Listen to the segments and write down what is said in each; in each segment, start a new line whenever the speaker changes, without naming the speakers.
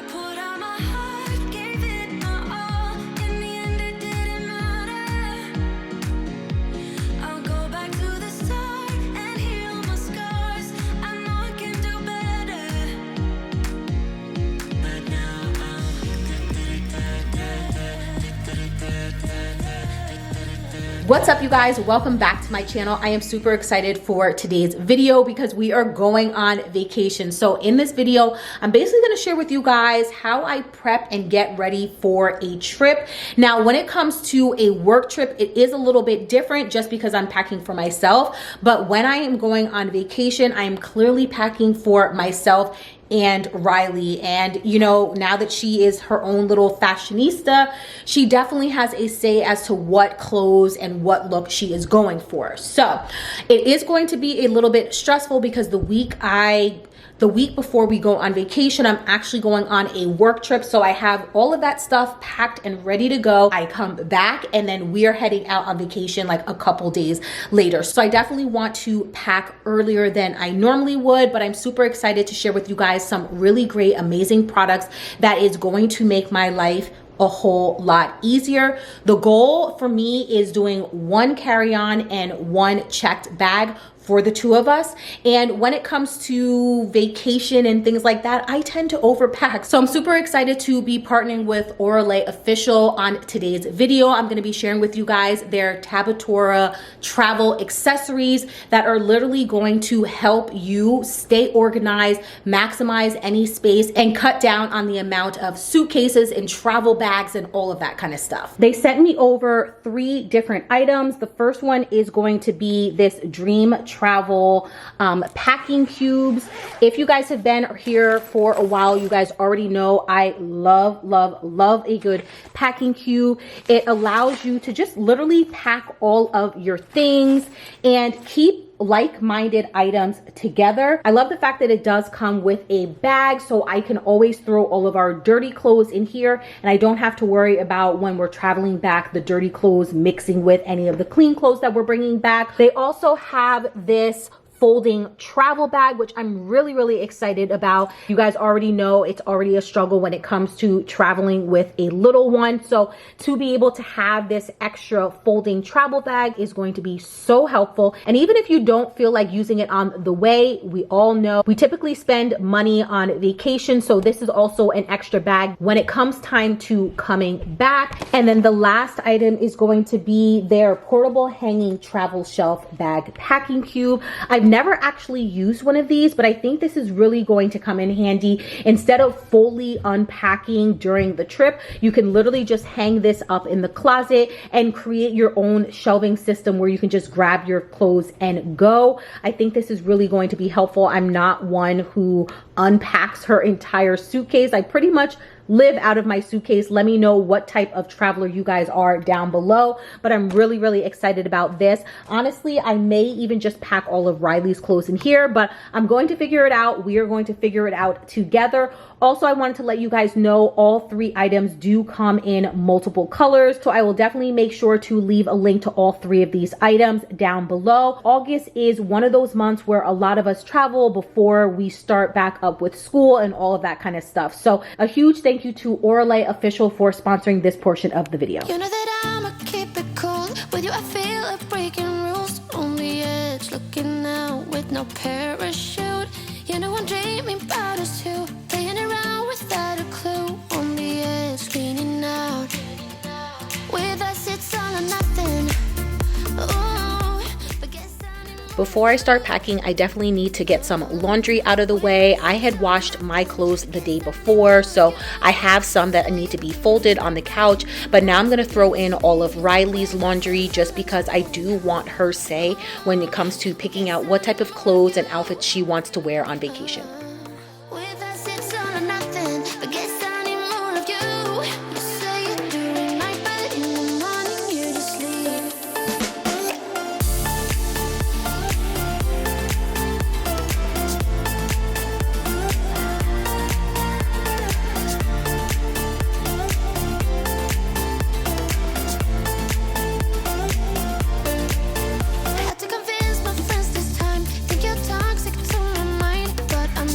put out my heart, gave it my all. In the end, it didn't matter. I'll go back to the start and heal my scars. I know I can do better. But now
What's up, you guys? Welcome back to my channel. I am super excited for today's video because we are going on vacation. So in this video, I'm basically going to share with you guys how I prep and get ready for a trip. Now, when it comes to a work trip, it is a little bit different just because I'm packing for myself. But when I am going on vacation, I am clearly packing for myself and Riley. And you know, now that she is her own little fashionista, she definitely has a say as to what clothes and what look she is going for. So it is going to be a little bit stressful because the week before we go on vacation, I'm actually going on a work trip. So I have all of that stuff packed and ready to go. I come back and then we are heading out on vacation like a couple days later. So I definitely want to pack earlier than I normally would, but I'm super excited to share with you guys some really great, amazing products that is going to make my life a whole lot easier. The goal for me is doing one carry-on and one checked bag for the two of us. And when it comes to vacation and things like that, I tend to overpack. So I'm super excited to be partnering with Orale Official on today's video. I'm going to be sharing with you guys their Tabatora travel accessories that are literally going to help you stay organized, maximize any space, and cut down on the amount of suitcases and travel bags and all of that kind of stuff. They sent me over 3 different items. The first one is going to be this Dream Travel packing cubes. If you guys have been here for a while, you guys already know I love a good packing cube. It allows you to just literally pack all of your things and keep like-minded items together. I love the fact that it does come with a bag, so I can always throw all of our dirty clothes in here, and I don't have to worry about when we're traveling back, the dirty clothes mixing with any of the clean clothes that we're bringing back. They also have this folding travel bag, which I'm really excited about. You guys already know it's already a struggle when it comes to traveling with a little one. So to be able to have this extra folding travel bag is going to be so helpful. And even if you don't feel like using it on the way, we all know we typically spend money on vacation. So this is also an extra bag when it comes time to coming back. And then the last item is going to be their portable hanging travel shelf bag packing cube. I've never actually used one of these, but I think this is really going to come in handy. Instead of fully unpacking during the trip, you can literally just hang this up in the closet and create your own shelving system where you can just grab your clothes and go. I think this is really going to be helpful. I'm not one who unpacks her entire suitcase. I pretty much live out of my suitcase. Let me know what type of traveler you guys are down below, but I'm really excited about this. Honestly, I may even just pack all of Riley's clothes in here, but I'm going to figure it out. We are going to figure it out together. Also, I wanted to let you guys know all 3 items do come in multiple colors, so I will definitely make sure to leave a link to all 3 of these items down below. August is one of those months where a lot of us travel before we start back up with school and all of that kind of stuff. So a huge thank you to Orale Official for sponsoring this portion of the video.
you know that I'ma keep it cool. With you I feel like breaking rules. On the edge, looking out with no parachute. You know I'm dreaming about us two, playing around without a clue. On the edge, leaning out. With us it's all or nothing. Ooh, but guess
Before I start packing, I definitely need to get some laundry out of the way. I had washed my clothes the day before, so I have some that need to be folded on the couch, but now I'm going to throw in all of Riley's laundry just because I do want her say when it comes to picking out what type of clothes and outfits she wants to wear on vacation.
with us it's all or nothing. But guess I need more of you. You say it during night, but in the morning you just leave. I had to convince my friends this time. Think you're toxic to my mind, but I'm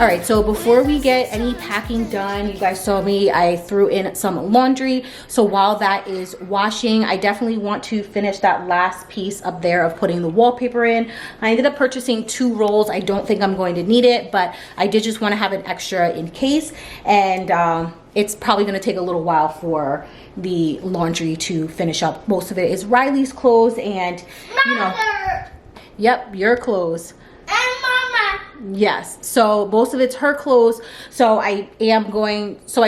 All right, so before we get any packing done, you guys saw me, I threw in some laundry. So while that is washing, I definitely want to finish that last piece up there of putting the wallpaper in. I ended up purchasing 2 rolls. I don't think I'm going to need it, but I did just want to have an extra in case. And it's probably going to take a little while for the laundry to finish up. Most of it is Riley's clothes and, you know, yep, your clothes. Yes, so most of it's her clothes. So I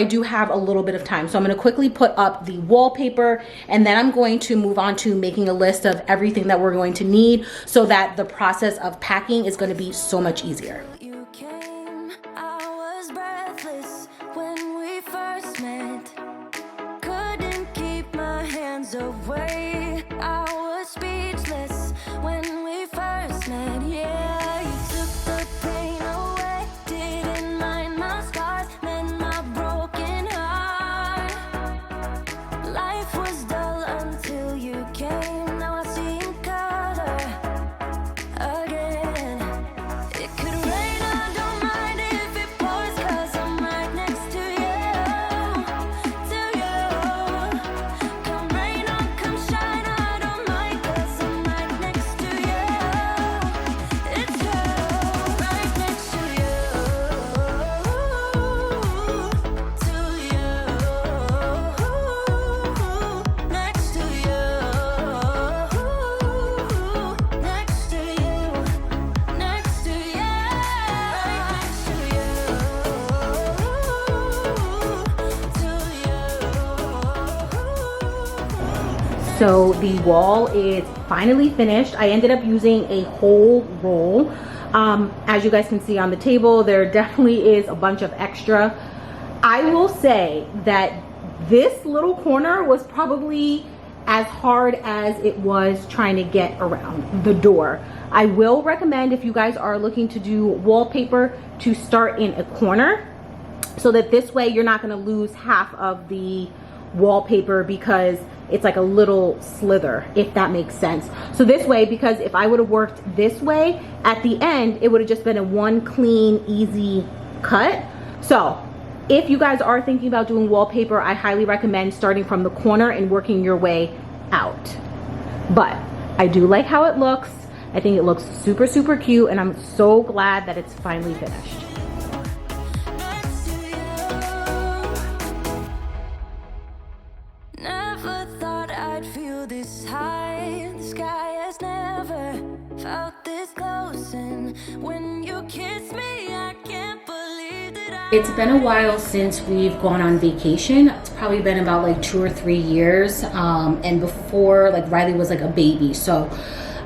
do have a little bit of time. So I'm going to quickly put up the wallpaper, and then I'm going to move on to making a list of everything that we're going to need so that the process of packing is going to be so much easier.
You came, I was breathless when we first met. Couldn't keep my hands away. I was speechless when we first met. Yeah, you took the pain away. Didn't mind my scars, mend my broken heart. Life was dull until you came. Now I see in color again. It could rain, I don't mind if it pours, 'cause I'm right next to you. Come rain or come shine, I don't mind, 'cause I'm right next to you. It's you, right next to you. Next to you. Next to you. Next to you. Right next to you.
So the wall is finally finished. I ended up using a whole roll. As you guys can see on the table, there definitely is a bunch of extra. I will say that this little corner was probably as hard as it was trying to get around the door. I will recommend, if you guys are looking to do wallpaper, to start in a corner, so that this way you're not going to lose half of the wallpaper, because it's like a little slither, if that makes sense. So this way, because if I would have worked this way, at the end it would have just been a one clean, easy cut. So if you guys are thinking about doing wallpaper, I highly recommend starting from the corner and working your way out. But I do like how it looks. I think it looks super, super cute, and I'm so glad that it's finally finished.
Never thought I'd feel this high. The sky has never felt this close, and when you kiss me, I can't believe that
It's been a while since we've gone on vacation. It's probably been about like 2 or 3 years. And before, like, Riley was like a baby, so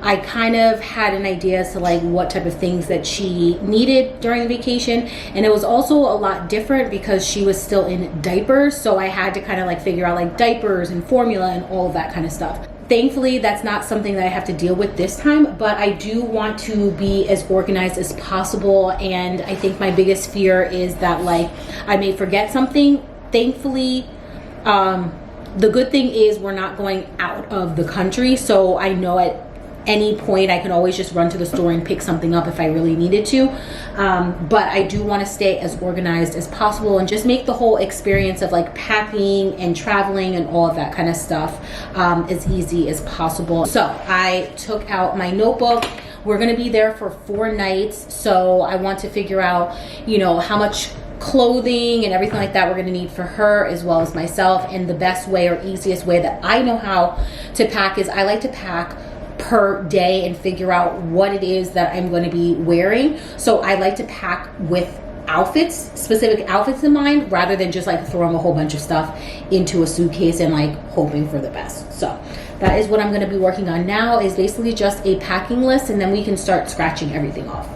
I kind of had an idea as to like what type of things that she needed during the vacation. And it was also a lot different because she was still in diapers. So I had to kind of like figure out like diapers and formula and all of that kind of stuff. Thankfully, that's not something that I have to deal with this time, but I do want to be as organized as possible. And I think my biggest fear is that like I may forget something. Thankfully, the good thing is we're not going out of the country. So I know at any point I can always just run to the store and pick something up if I really needed to. But I do want to stay as organized as possible and just make the whole experience of like packing and traveling and all of that kind of stuff as easy as possible. So I took out my notebook. We're going to be there for 4 nights. So I want to figure out, you know, how much clothing and everything like that we're going to need for her as well as myself. And the best way or easiest way that I know how to pack is I like to pack per day and figure out what it is that I'm going to be wearing. So I like to pack with outfits, specific outfits in mind, rather than just like throwing a whole bunch of stuff into a suitcase and like hoping for the best. So that is what I'm going to be working on now, is basically just a packing list, and then we can start scratching everything off.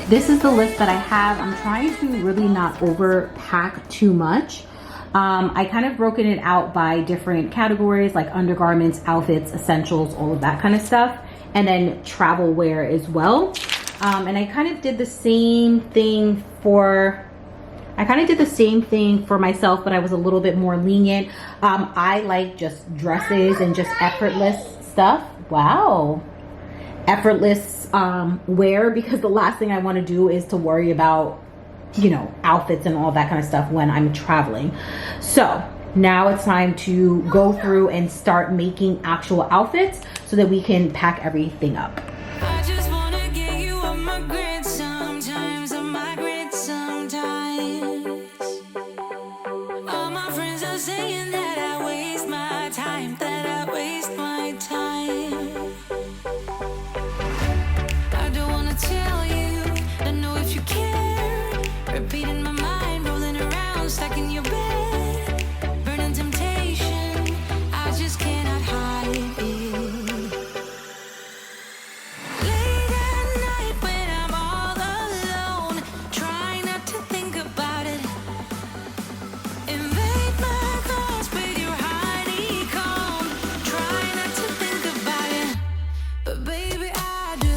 This is the list that I have. I'm trying to really not overpack too much. I kind of broken it out by different categories, like undergarments, outfits, essentials, all of that kind of stuff, and then travel wear as well. And I kind of did the same thing for myself, but I was a little bit more lenient. I like just dresses and just effortless stuff. Wow. Effortless wear, because the last thing I want to do is to worry about, you know, outfits and all that kind of stuff when I'm traveling. So now it's time to go through and start making actual outfits so that we can pack everything up.
I just wanna get you on my grid sometimes, on my grid sometimes. All my friends are saying that I waste my time, that I waste my time. I don't wanna tell you, don't know if you care. Repeating my mind, rolling around, stuck in your bed. Burning temptation, I just cannot hide it. Late at night when I'm all alone, try not to think about it. Invade my thoughts with your honeycomb. Try not to think about it, but baby I do.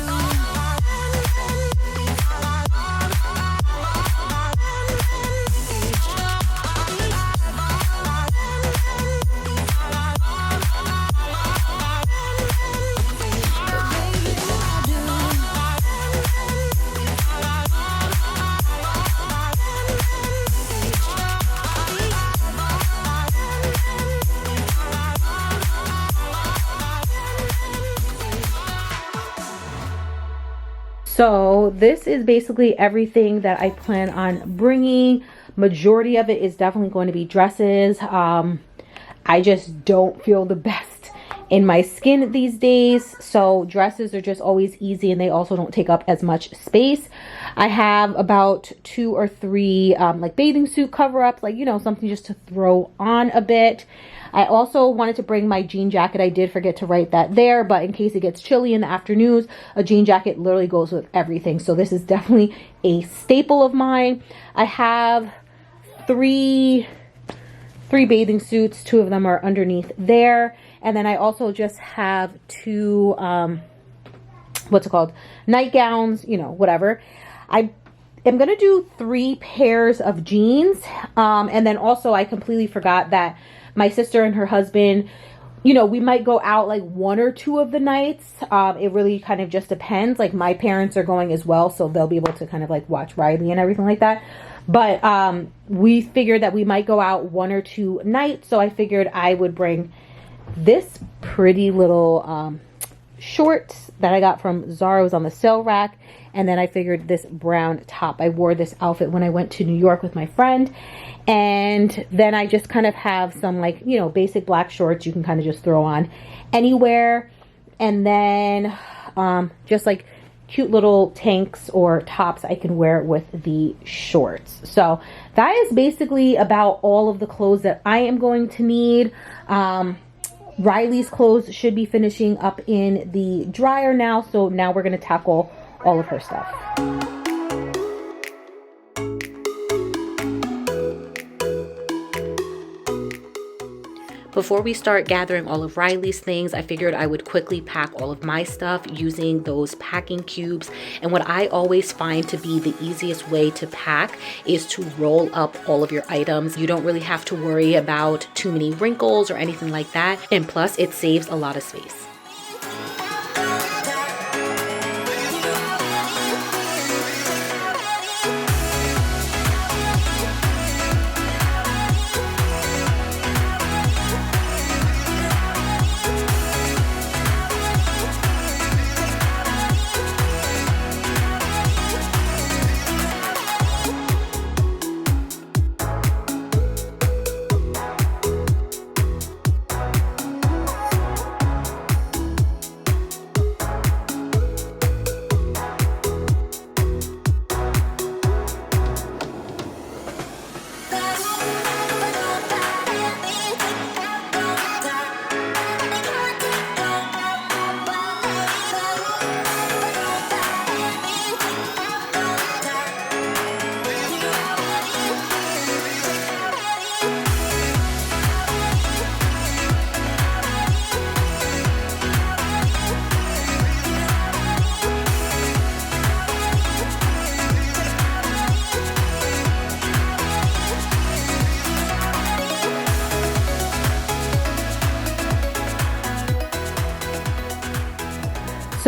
So this is basically everything that I plan on bringing. Majority of it is definitely going to be dresses. I just don't feel the best in my skin these days, so dresses are just always easy, and they also don't take up as much space. I have about 2 or 3 like bathing suit cover-ups, like, you know, something just to throw on a bit. I also wanted to bring my jean jacket. I did forget to write that there, but in case it gets chilly in the afternoons, a jean jacket literally goes with everything. So this is definitely a staple of mine. I have three bathing suits. 2 of them are underneath there. And then I also just have 2, nightgowns, you know, whatever. I am going to do 3 pairs of jeans. And then also I completely forgot that my sister and her husband, you know, we might go out like 1 or 2 of the nights. It really kind of just depends. Like my parents are going as well, so they'll be able to kind of like watch Riley and everything like that. But we figured that we might go out 1 or 2 nights, so I figured I would bring this pretty little shorts that I got from Zara. It was on the sale rack. And then I figured this brown top. I wore this outfit when I went to New York with my friend. And then I just kind of have some, like, you know, basic black shorts you can kind of just throw on anywhere. And then just like cute little tanks or tops I can wear with the shorts. So that is basically about all of the clothes that I am going to need. Riley's clothes should be finishing up in the dryer now. So now we're going to tackle all of her stuff. Before we start gathering all of Riley's things, I figured I would quickly pack all of my stuff using those packing cubes. And what I always find to be the easiest way to pack is to roll up all of your items. You don't really have to worry about too many wrinkles or anything like that. And plus, it saves a lot of space.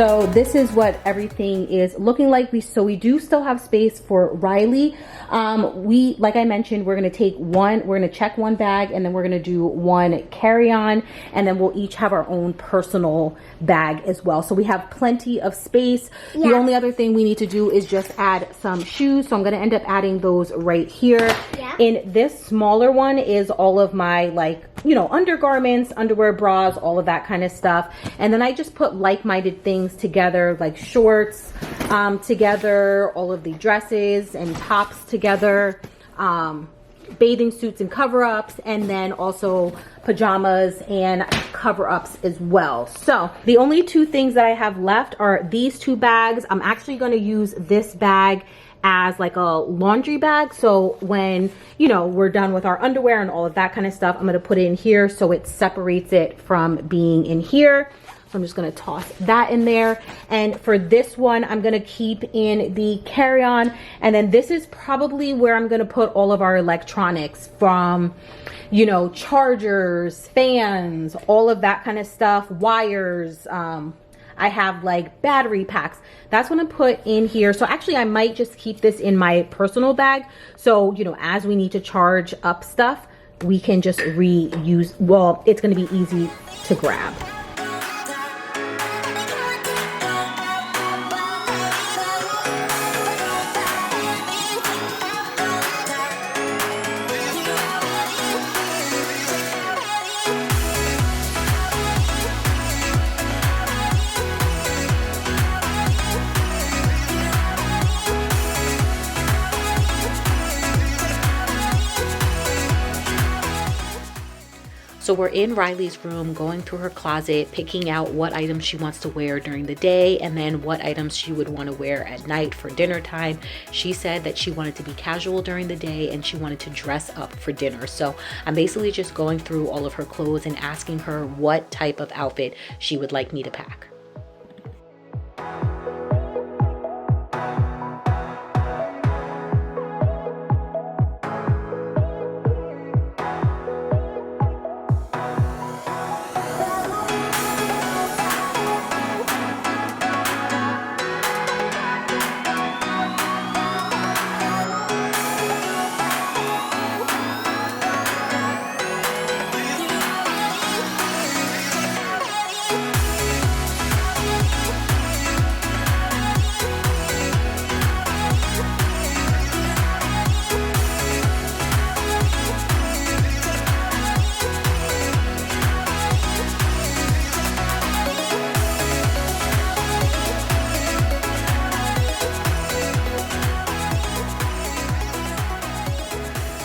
So this is what everything is looking like. We do still have space for Riley. Like I mentioned, we're gonna check one bag, and then we're gonna do one carry-on, and then we'll each have our own personal bag as well. So we have plenty of space. Yeah. The only other thing we need to do is just add some shoes. So I'm gonna end up adding those right here. Yeah. In this smaller one is all of my, like, you know, undergarments, underwear, bras, all of that kind of stuff. And then I just put like-minded things together, like shorts together, all of the dresses and tops together, bathing suits and cover-ups, and then also pajamas and cover-ups as well. So the only two things that I have left are these two bags. I'm actually going to use this bag as like a laundry bag. So when, you know, we're done with our underwear and all of that kind of stuff, I'm going to put it in here so it separates it from being in here. So I'm just going to toss that in there. And for this one, I'm going to keep in the carry-on. And then this is probably where I'm going to put all of our electronics, from, you know, chargers, fans, all of that kind of stuff, wires. I have like battery packs. That's what I'm put in here. So actually I might just keep this in my personal bag. So, you know, as we need to charge up stuff, we can just reuse. Well, it's going to be easy to grab. So we're in Riley's room, going through her closet, picking out what items she wants to wear during the day, and then what items she would want to wear at night for dinner time. She said that she wanted to be casual during the day and she wanted to dress up for dinner. So I'm basically just going through all of her clothes and asking her what type of outfit she would like me to pack.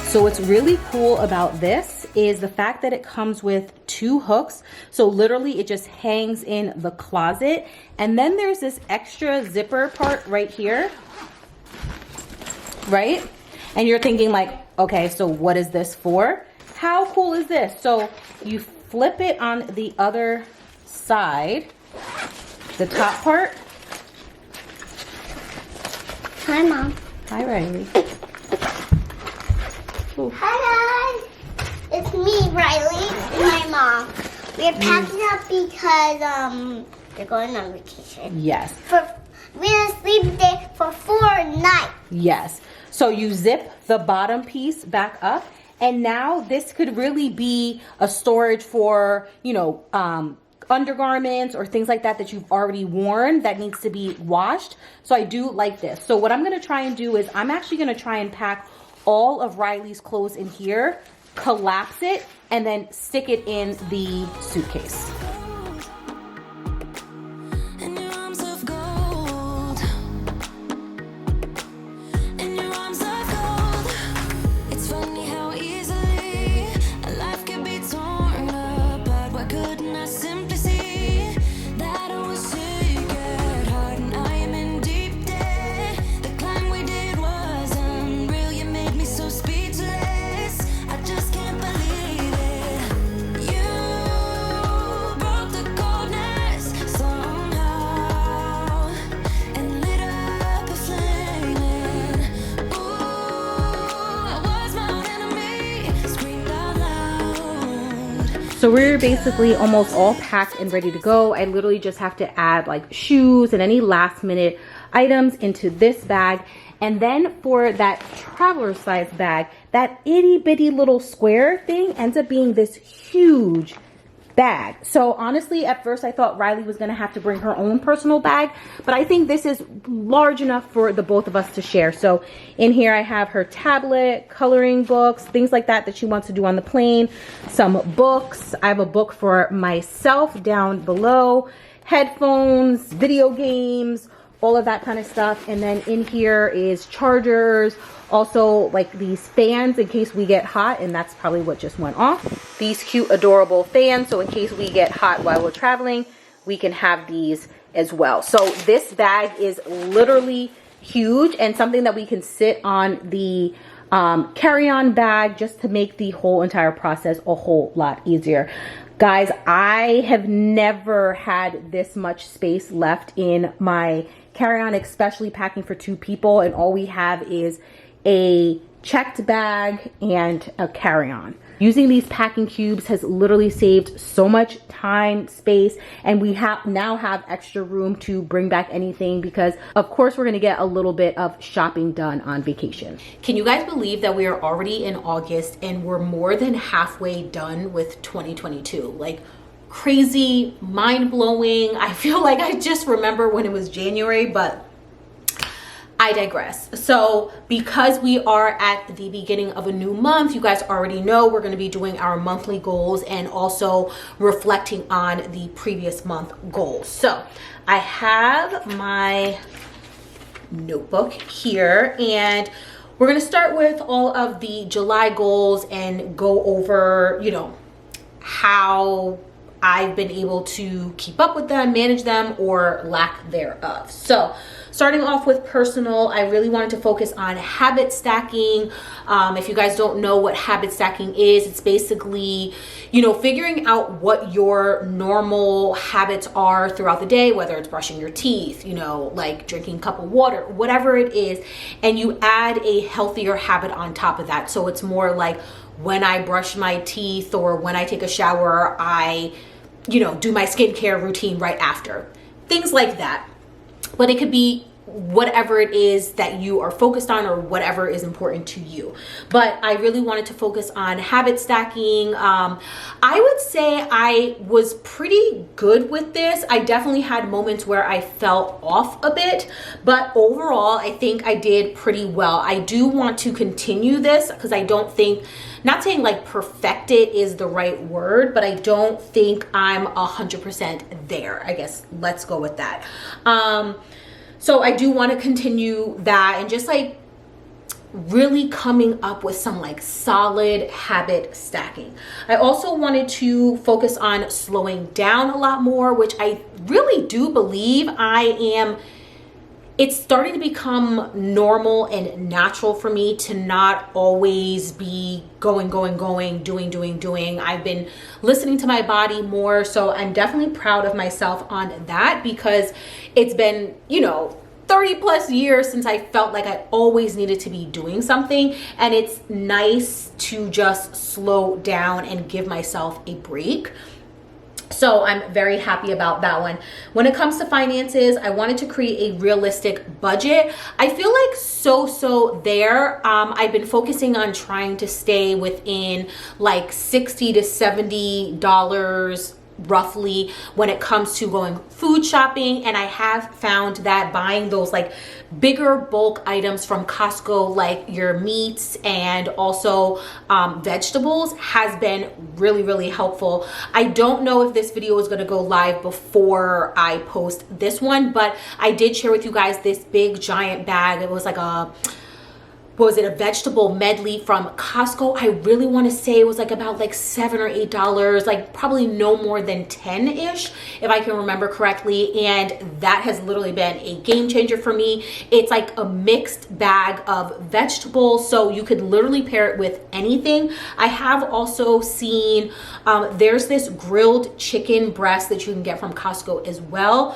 So what's really cool about this is the fact that it comes with two hooks. So literally it just hangs in the closet. And then there's this extra zipper part right here, right? And you're thinking like, okay, so what is this for? How cool is this? So you flip it on the other side, the top part.
Hi, Mom.
Hi, Riley. Ooh.
Hi, guys. It's me, Riley, and my mom. We're packing up because they're going on vacation.
Yes.
We're gonna sleep there for 4 nights.
Yes. So you zip the bottom piece back up, and now this could really be a storage for, you know, undergarments or things like that that you've already worn that needs to be washed. So I do like this. So what I'm going to try and do is I'm actually going to try and pack all of Riley's clothes in here, collapse it, and then stick it in the suitcase. So we're basically almost all packed and ready to go. I literally just have to add like shoes and any last minute items into this bag. And then for that traveler size bag, that itty bitty little square thing ends up being this huge bag. So honestly, at first I thought Riley was gonna have to bring her own personal bag, but I think this is large enough for the both of us to share. So in here I have her tablet, coloring books, things like that that she wants to do on the plane, some books. I have a book for myself down below, headphones, video games, all of that kind of stuff. And then in here is chargers, also like these fans in case we get hot, and that's probably what just went off. These cute adorable fans, so in case we get hot while we're traveling, we can have these as well. So this bag is literally huge and something that we can sit on the carry-on bag just to make the whole entire process a whole lot easier. Guys, I have never had this much space left in my carry-on, especially packing for 2 people, and all we have is a checked bag and a carry-on. Using these packing cubes has literally saved so much time, space, and we now have extra room to bring back anything because of course we're gonna get a little bit of shopping done on vacation. Can you guys believe that we are already in August and we're more than halfway done with 2022? Like, crazy, mind-blowing. I feel like I just remember when it was January, but I digress. So because we are at the beginning of a new month, you guys already know we're going to be doing our monthly goals and also reflecting on the previous month goals. So I have my notebook here and we're going to start with all of the July goals and go over, you know, how I've been able to keep up with them, manage them, or lack thereof. So starting off with personal, I really wanted to focus on habit stacking. If you guys don't know what habit stacking is, it's basically, you know, figuring out what your normal habits are throughout the day, whether it's brushing your teeth, you know, like drinking a cup of water, whatever it is, and you add a healthier habit on top of that. So it's more like when I brush my teeth or when I take a shower, I, you know, do my skincare routine right after. Things like that. But it could be whatever it is that you are focused on or whatever is important to you. But I really wanted to focus on habit stacking. I would say I was pretty good with this. I definitely had moments where I fell off a bit, but overall I think I did pretty well. I do want to continue this because I don't think, not saying like perfect it is the right word, but I don't think I'm 100% there. I guess let's go with that. So I do want to continue that and just like really coming up with some like solid habit stacking. I also wanted to focus on slowing down a lot more, which I really do believe it's starting to become normal and natural for me to not always be going, doing. I've been listening to my body more, so I'm definitely proud of myself on that because it's been, you know, 30 plus years since I felt like I always needed to be doing something, and it's nice to just slow down and give myself a break. So I'm very happy about that one. When it comes to finances, I wanted to create a realistic budget. I feel like so there. I've been focusing on trying to stay within like $60 to $70 roughly when it comes to going food shopping, and I have found that buying those like bigger bulk items from Costco, like your meats and also vegetables, has been really helpful. I don't know if this video is going to go live before I post this one, but I did share with you guys this big giant bag. It was like a vegetable medley from Costco. I really want to say it was like about like $7 or $8, like probably no more than 10-ish if I can remember correctly, and that has literally been a game changer for me. It's like a mixed bag of vegetables, so you could literally pair it with anything. I have also seen there's this grilled chicken breast that you can get from Costco as well,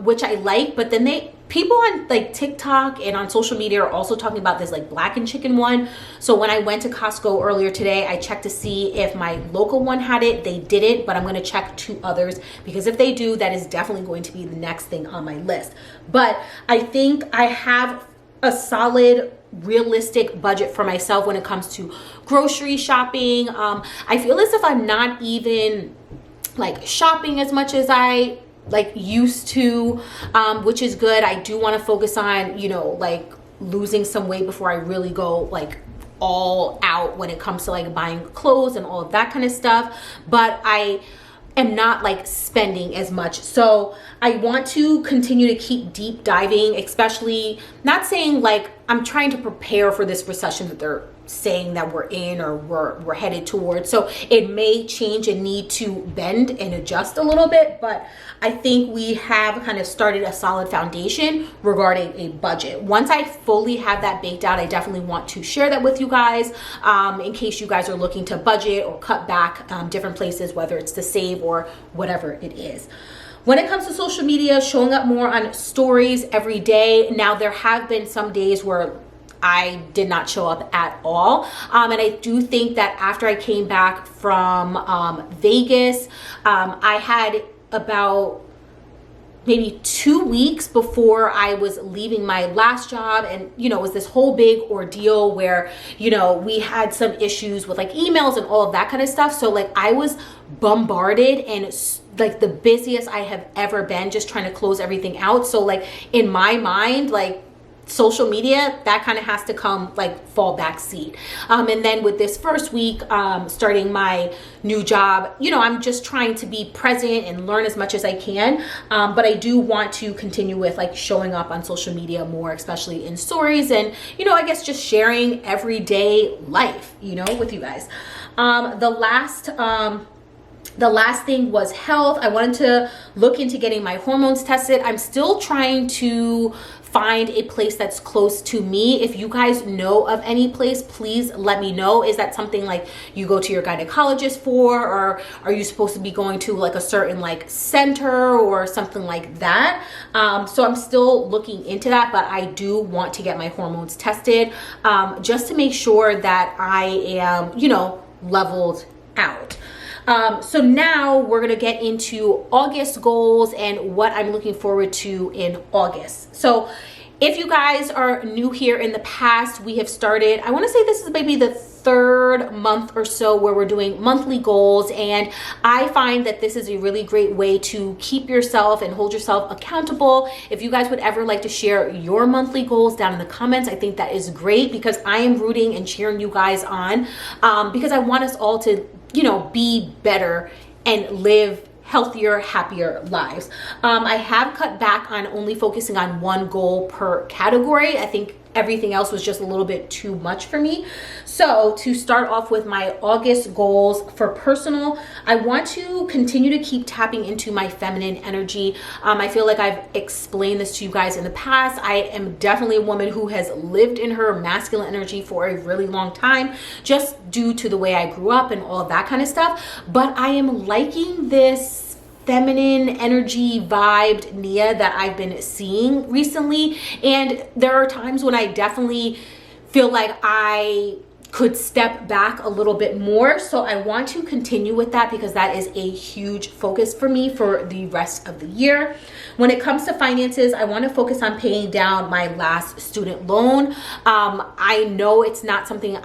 which I like, but then people on like TikTok and on social media are also talking about this like blackened chicken one. So when I went to Costco earlier today, I checked to see if my local one had it. They didn't, but I'm going to check 2 others, because if they do, that is definitely going to be the next thing on my list. But I think I have a solid, realistic budget for myself when it comes to grocery shopping. I feel as if I'm not even like shopping as much as I like used to, which is good. I do want to focus on, you know, like losing some weight before I really go like all out when it comes to like buying clothes and all of that kind of stuff. But I am not like spending as much. So I want to continue to keep deep diving, especially not saying like I'm trying to prepare for this recession that they're saying that we're in or we're headed towards. So it may change and need to bend and adjust a little bit, but I think we have kind of started a solid foundation regarding a budget. Once I fully have that baked out, I definitely want to share that with you guys, in case you guys are looking to budget or cut back different places, whether it's to save or whatever it is. When it comes to social media, showing up more on stories every day. Now, there have been some days where I did not show up at all. And I do think that after I came back from Vegas, I had about maybe 2 weeks before I was leaving my last job. And, you know, it was this whole big ordeal where, you know, we had some issues with like emails and all of that kind of stuff. So like I was bombarded and like the busiest I have ever been, just trying to close everything out. So like in my mind, like social media, that kind of has to come like fall back seat. And then with this first week, starting my new job, you know, I'm just trying to be present and learn as much as I can. But I do want to continue with like showing up on social media more, especially in stories and, you know, I guess just sharing everyday life, you know, with you guys. The last thing was health. I wanted to look into getting my hormones tested. I'm still trying to find a place that's close to me. If you guys know of any place, please let me know. Is that something like you go to your gynecologist for, or are you supposed to be going to like a certain like center or something like that? So I'm still looking into that, but I do want to get my hormones tested, just to make sure that I am, you know, leveled out. So now we're going to get into August goals and what I'm looking forward to in August. So if you guys are new here, in the past, we have started, I want to say this is maybe the 3rd month or so where we're doing monthly goals. And I find that this is a really great way to keep yourself and hold yourself accountable. If you guys would ever like to share your monthly goals down in the comments, I think that is great, because I am rooting and cheering you guys on, because I want us all to, you know, be better and live healthier, happier lives. I have cut back on only focusing on one goal per category. I think everything else was just a little bit too much for me. So to start off with my August goals for personal, I want to continue to keep tapping into my feminine energy. I feel like I've explained this to you guys in the past. I am definitely a woman who has lived in her masculine energy for a really long time, just due to the way I grew up and all of that kind of stuff. But I am liking this feminine energy vibed Nia that I've been seeing recently. And there are times when I definitely feel like I could step back a little bit more. So I want to continue with that, because that is a huge focus for me for the rest of the year. When it comes to finances, I want to focus on paying down my last student loan. I know it's not something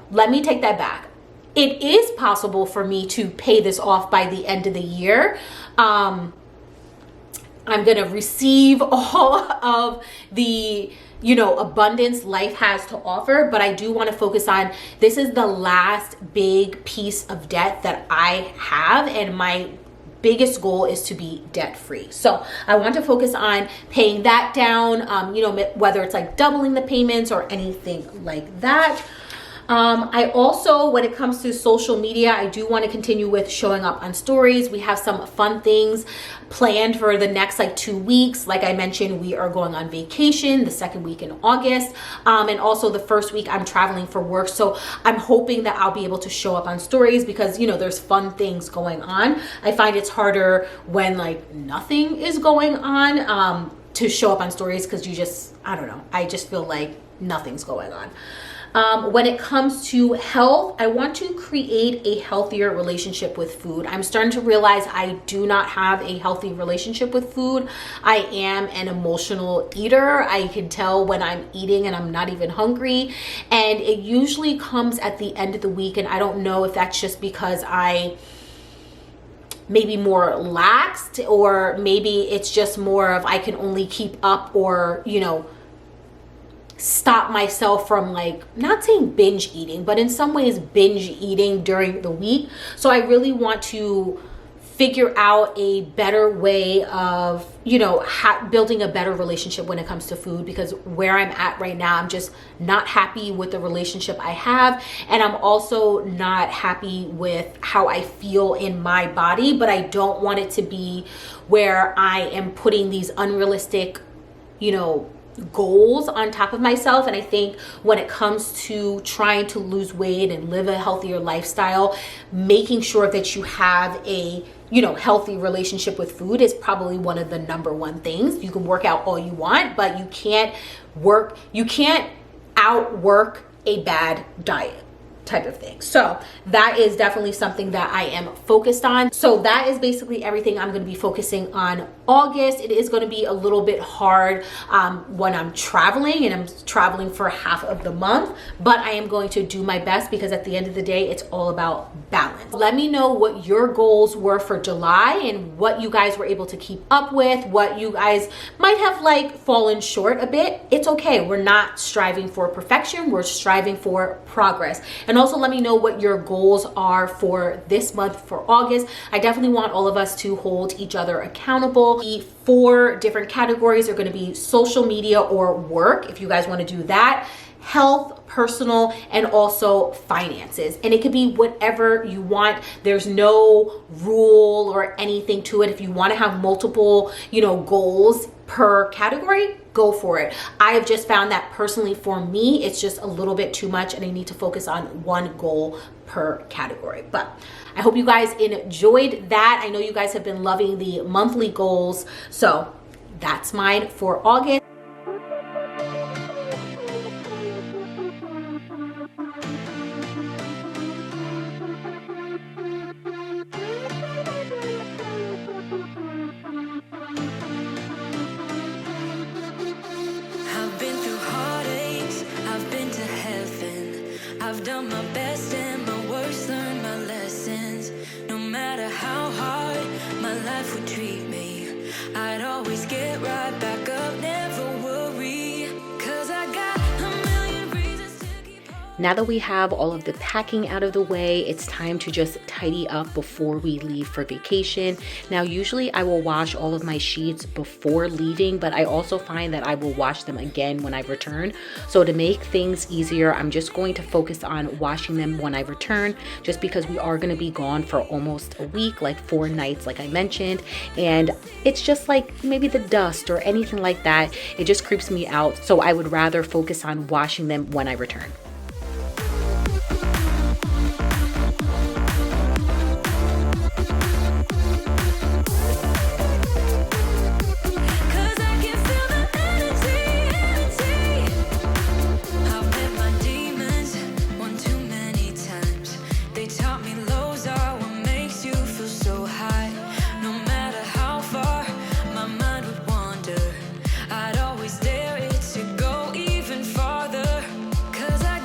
let me take that back. It is possible for me to pay this off by the end of the year. I'm going to receive all of the, you know, abundance life has to offer, but I do want to focus on, this is the last big piece of debt that I have, and my biggest goal is to be debt free. So I want to focus on paying that down, you know, whether it's like doubling the payments or anything like that. I also, when it comes to social media, I do want to continue with showing up on stories. We have some fun things planned for the next like 2 weeks. Like I mentioned, we are going on vacation the 2nd week in August. And also the 1st week I'm traveling for work. So I'm hoping that I'll be able to show up on stories, because, you know, there's fun things going on. I find it's harder when like nothing is going on, to show up on stories because you just, I don't know, I just feel like nothing's going on. When it comes to health, I want to create a healthier relationship with food. I'm starting to realize I do not have a healthy relationship with food. I am an emotional eater. I can tell when I'm eating and I'm not even hungry. And it usually comes at the end of the week. And I don't know if that's just because I maybe more laxed, or maybe it's just more of I can only keep up, or, you know, stop myself from, like, not saying binge eating, but in some ways binge eating during the week. So I really want to figure out a better way of, you know, building a better relationship when it comes to food, because where I'm at right now, I'm just not happy with the relationship I have. And I'm also not happy with how I feel in my body, but I don't want it to be where I am putting these unrealistic, you know, goals on top of myself. And I think when it comes to trying to lose weight and live a healthier lifestyle, making sure that you have a, you know, healthy relationship with food is probably one of the number one things. You can work out all you want, but you can't outwork a bad diet type of thing. So that is definitely something that I am focused on. So that is basically everything I'm going to be focusing on August. It is going to be a little bit hard when I'm traveling, and I'm traveling for half of the month, but I am going to do my best, because at the end of the day, it's all about balance. Let me know what your goals were for July and what you guys were able to keep up with, what you guys might have like fallen short a bit. It's okay. We're not striving for perfection. We're striving for progress. And also let me know what your goals are for this month, for August. I definitely want all of us to hold each other accountable. The 4 different categories are going to be social media or work, if you guys want to do that, health, personal, and also finances. And it could be whatever you want. There's no rule or anything to it. If you want to have multiple, you know, goals per category, go for it. I have just found that personally for me, it's just a little bit too much, and I need to focus on one goal per category. But I hope you guys enjoyed that. I know you guys have been loving the monthly goals. So that's mine for August.
I've done my best and my worst, learned my lessons. No matter how hard my life would treat me, I'd always get right back up, never worry, 'cause I got a million reasons to keep on.
Now that we have all of the packing out of the way, it's time to just tidy up before we leave for vacation. Now, usually I will wash all of my sheets before leaving, but I also find that I will wash them again when I return. So to make things easier, I'm just going to focus on washing them when I return, just because we are going to be gone for almost a week, like 4 nights, like I mentioned. And it's just like maybe the dust or anything like that. It just creeps me out. So I would rather focus on washing them when I return.
I'd always dare it to go even farther, 'cause I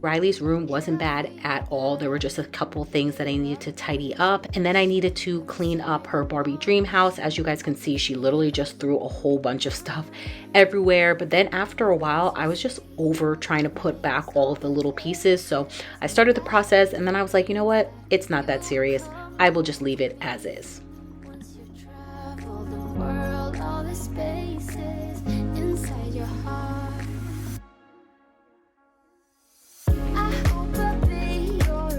Riley's room wasn't bad at all. There were just a couple things that I needed to tidy up, and then I needed to clean up her Barbie dream house. As you guys can see, she literally just threw a whole bunch of stuff everywhere. But then after a while, I was just over trying to put back all of the little pieces. So I started the process, and then I was like, you know what? It's not that serious. I will just leave it as is.
Once you travel the world, all the spaces inside your heart. I hope I'll be your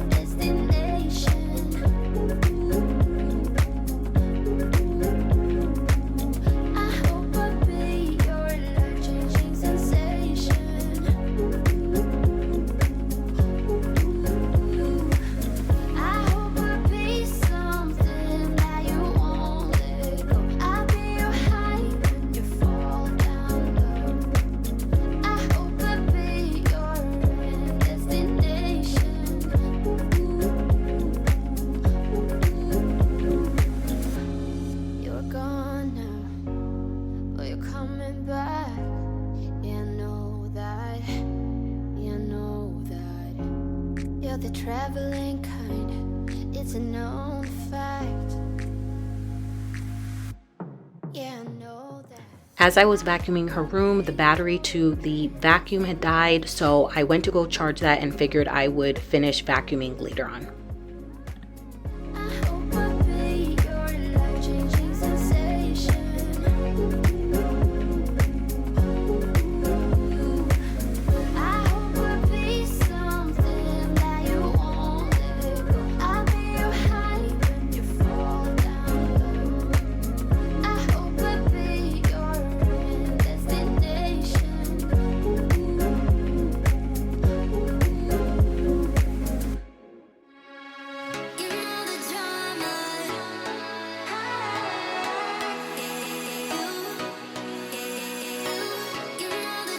destination. I hope I'll be your life-changing sensation. I hope I'll be something that you won't let go. I'll be your high when you fall down low. I hope I'll be your destination. You're gone now, but you're coming back. Yeah, I know that. Yeah, I know that. You're the traveling kind. It's a known fact. Yeah, I know that.
As I was vacuuming her room, the battery to the vacuum had died, so I went to go charge that and figured I would finish vacuuming later on.
I hope I'll be your life-changing sensation. I hope I'll be something that you won't let go. I'll be your high when you fall down low. I hope I'll be your destination. You know the drama. You know the drama. You know the drama. You know the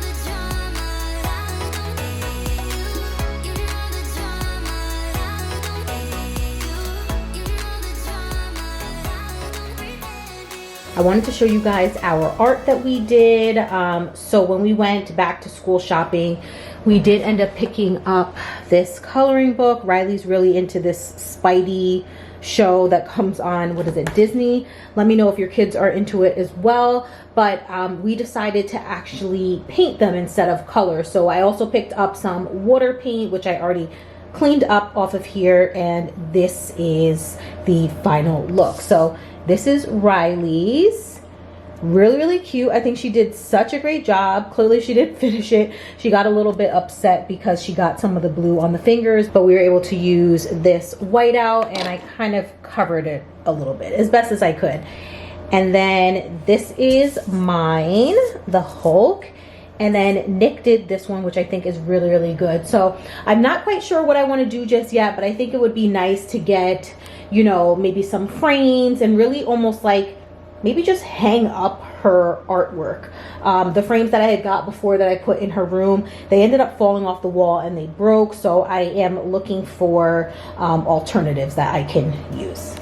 drama. You know the drama.
I wanted to show you guys our art that we did. So when we went back to school shopping, we did end up picking up this coloring book. Riley's really into this Spidey show that comes on, what is it, Disney? Let me know if your kids are into it as well. But we decided to actually paint them instead of color. So I also picked up some water paint, which I already cleaned up off of here, and this is the final look. So this is Riley's. Really cute. I think she did such a great job. Clearly she didn't finish it. She got a little bit upset because she got some of the blue on the fingers, but we were able to use this whiteout, and I kind of covered it a little bit as best as I could. And then this is mine, the Hulk. And then Nick did this one, which I think is really good. So I'm not quite sure what I want to do just yet, but I think it would be nice to get, you know, maybe some frames and really almost like maybe just hang up her artwork. The frames that I had got before that I put in her room, they ended up falling off the wall and they broke. So I am looking for alternatives that I can use.